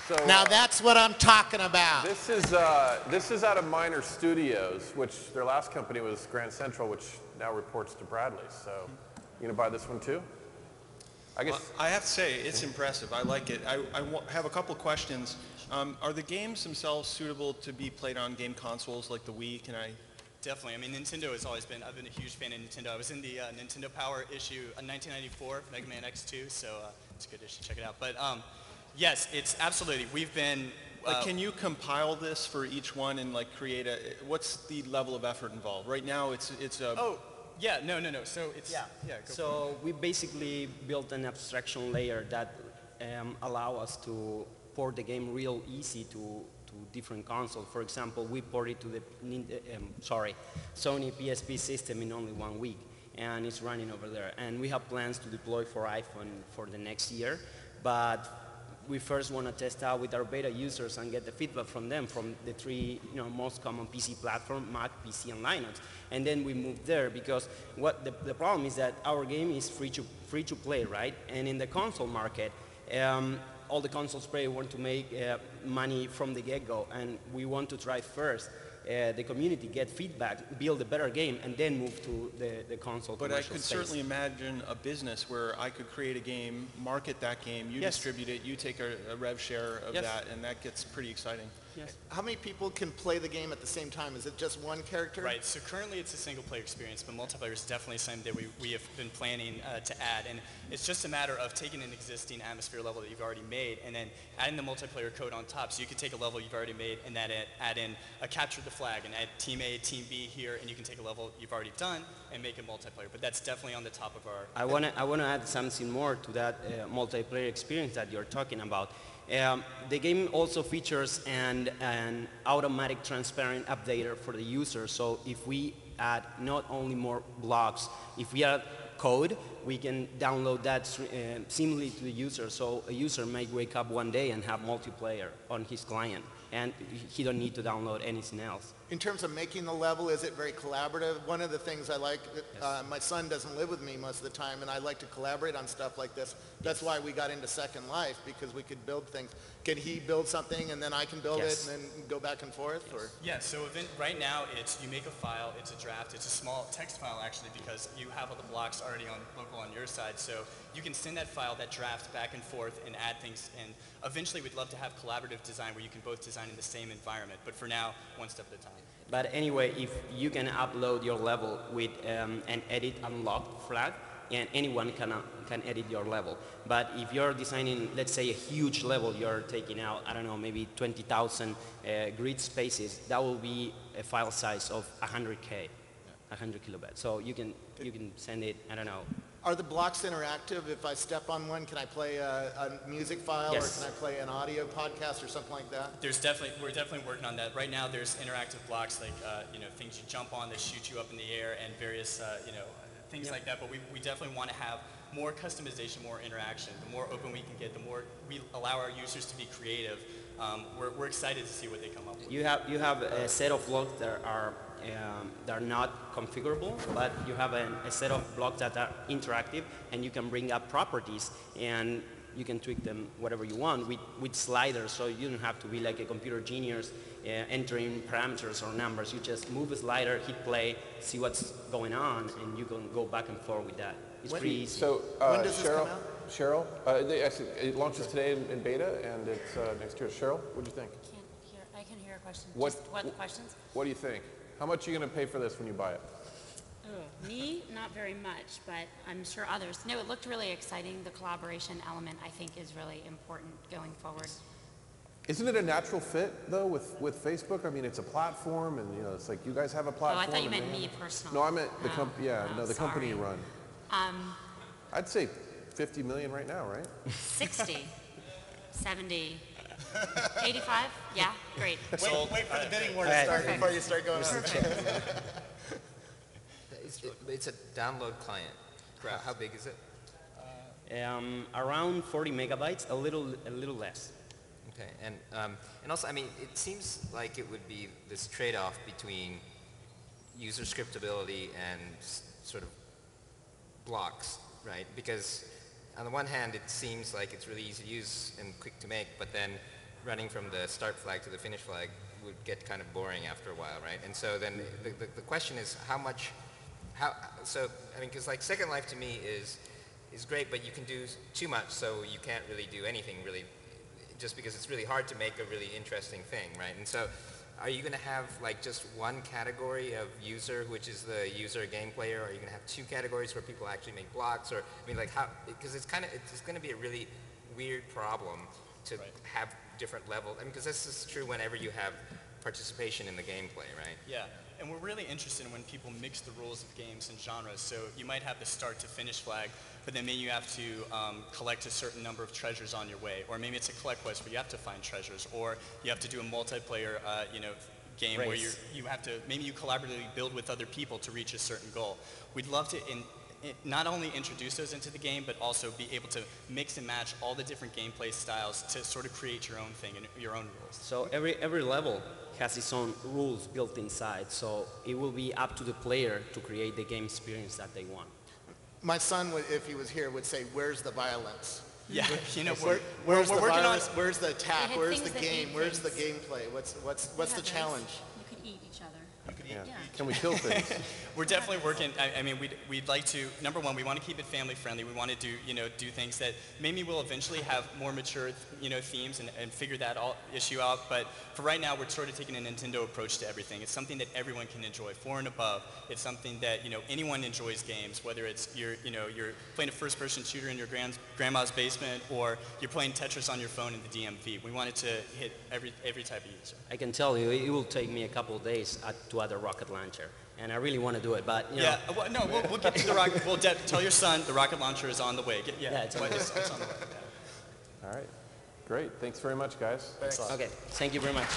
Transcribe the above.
So, Now that's what I'm talking about. this is out of Minor Studios, which their last company was Grand Central, which now reports to Bradley. So, you gonna buy this one too? I guess. Well, I have to say, it's impressive. I like it. I have a couple questions. Are the games themselves suitable to be played on game consoles like the Wii? Can I? Definitely. I mean, Nintendo has always been, I've been a huge fan of Nintendo. I was in the Nintendo Power issue 1994, Mega Man X2, so it's a good issue. Check it out. But yes, it's absolutely. We've been. Like, can you compile this for each one and like create a? What's the level of effort involved? Right now, it's a. Oh, yeah, no. So it's Yeah. Go So we basically built an abstraction layer that allow us to port the game real easy to different consoles. For example, we ported to the Sony PSP system in only 1 week, and it's running over there. And we have plans to deploy for iPhone for the next year, but we first want to test out with our beta users and get the feedback from them, from the three most common PC platform, Mac, PC, and Linux. And then we move there, because what the problem is that our game is free to play, right? And in the console market, all the console players want to make money from the get-go, and we want to try first the community, get feedback, build a better game, and then move to the console But I commercial could space. certainly imagine a business where I could create a game, market that game, you Yes. distribute it, you take a rev share of Yes. that, and that gets pretty exciting. Yes. How many people can play the game at the same time? Is it just one character? Right, so currently it's a single player experience, but multiplayer is definitely something that we have been planning to add. And it's just a matter of taking an existing Atmosphir level that you've already made and then adding the multiplayer code on top. So you can take a level you've already made and then add in a capture the flag and add team A, team B here, and you can take a level you've already done and make it multiplayer. But that's definitely on the top of our... I want to add something more to that multiplayer experience that you're talking about. The game also features an automatic transparent updater for the user. So if we add not only more blocks, if we add code, we can download that seamlessly to the user. So a user might wake up one day and have multiplayer on his client, and he don't need to download anything else. In terms of making the level, is it very collaborative? One of the things I like, my son doesn't live with me most of the time, and I like to collaborate on stuff like this. That's why we got into Second Life, because we could build things. Can he build something and then I can build it and then go back and forth? Or? Yeah, so right now it's you make a file, it's a draft, it's a small text file actually, because you have all the blocks already local on your side. So you can send that file, that draft, back and forth and add things. And eventually we'd love to have collaborative design where you can both design in the same environment. But for now, one step at a time. But anyway, if you can upload your level with an edit unlocked flag, and anyone can edit your level. But if you're designing, let's say, a huge level, you're taking out, I don't know, maybe 20,000 grid spaces, that will be a file size of 100K, 100 kilobytes. So you can send it, I don't know. Are the blocks interactive? If I step on one, can I play a music file, Yes. or can I play an audio podcast or something like that? We're definitely working on that. Right now there's interactive blocks like, things you jump on that shoot you up in the air and various, things like that. But we definitely want to have more customization, more interaction. The more open we can get, the more we allow our users to be creative. We're excited to see what they come up with. You have a set of blocks that are not configurable, but you have a set of blocks that are interactive, and you can bring up properties, and you can tweak them whatever you want with sliders, so you don't have to be like a computer genius entering parameters or numbers. You just move a slider, hit play, see what's going on, and you can go back and forth with that. It's pretty easy. So, When does this come out? Cheryl, it launches today in beta, and it's next year. Cheryl, what do you think? I can hear a question. What- Just what questions? What do you think? How much are you going to pay for this when you buy it? Me, not very much, but I'm sure others. No, it looked really exciting. The collaboration element, I think, is really important going forward. Isn't it a natural fit, though, with Facebook? I mean, it's a platform, and it's like you guys have a Oh, platform. I thought you and meant they me have- personally. No, I meant the company. Yeah, no, the company you sorry. run. I'd say 50 million right now, right? 60, 70, 85? Yeah, great. Wait for the bidding war to Alright. start before you start going on. It's a download client. How big is it? Around 40 megabytes, a little less. Okay, and also, I mean, it seems like it would be this trade-off between user scriptability and sort of blocks, right? Because on the one hand, it seems like it's really easy to use and quick to make, but then running from the start flag to the finish flag would get kind of boring after a while, right? And so then the question is so I mean, because like Second Life to me is great, but you can do too much, so you can't really do anything really, just because it's really hard to make a really interesting thing, right? And so are you going to have like just one category of user, which is the user game player? Or are you going to have two categories where people actually make blocks? Or I mean, like how? Because it's going to be a really weird problem to have different levels. I mean, because this is true whenever you have participation in the gameplay, right? Yeah, and we're really interested in when people mix the rules of games and genres. So you might have the start to finish flag, but then maybe you have to collect a certain number of treasures on your way, or maybe it's a collect quest where you have to find treasures, or you have to do a multiplayer, game where you have to, maybe you collaboratively build with other people to reach a certain goal. We'd love to not only introduce those into the game, but also be able to mix and match all the different gameplay styles to sort of create your own thing and your own rules. So every level has its own rules built inside, so it will be up to the player to create the game experience that they want. My son, if he was here, would say, "Where's the violence?" Yeah, where's we're the working violence? on. Where's the attack? They had Where's the things that game? eat Where's the things. gameplay? What's We the have those. challenge? You could eat each other. Yeah. Can we kill things? We're definitely working. I mean, we'd like to. Number one, we want to keep it family friendly. We want to do things that maybe we'll eventually have more mature, themes and figure that issue out. But for right now, we're sort of taking a Nintendo approach to everything. It's something that everyone can enjoy, 4 and above. It's something that anyone enjoys games, whether it's you're playing a first-person shooter in your grandma's basement, or you're playing Tetris on your phone in the DMV. We want it to hit every type of user. I can tell you, it will take me a couple of days to add a rocket launcher, and I really want to do it, but Yeah, well, no, we'll get to the rocket. We'll tell your son the rocket launcher is on the way. it's on the way. It's on the way. All right. Great. Thanks very much, guys. Thanks. Okay, thank you very much.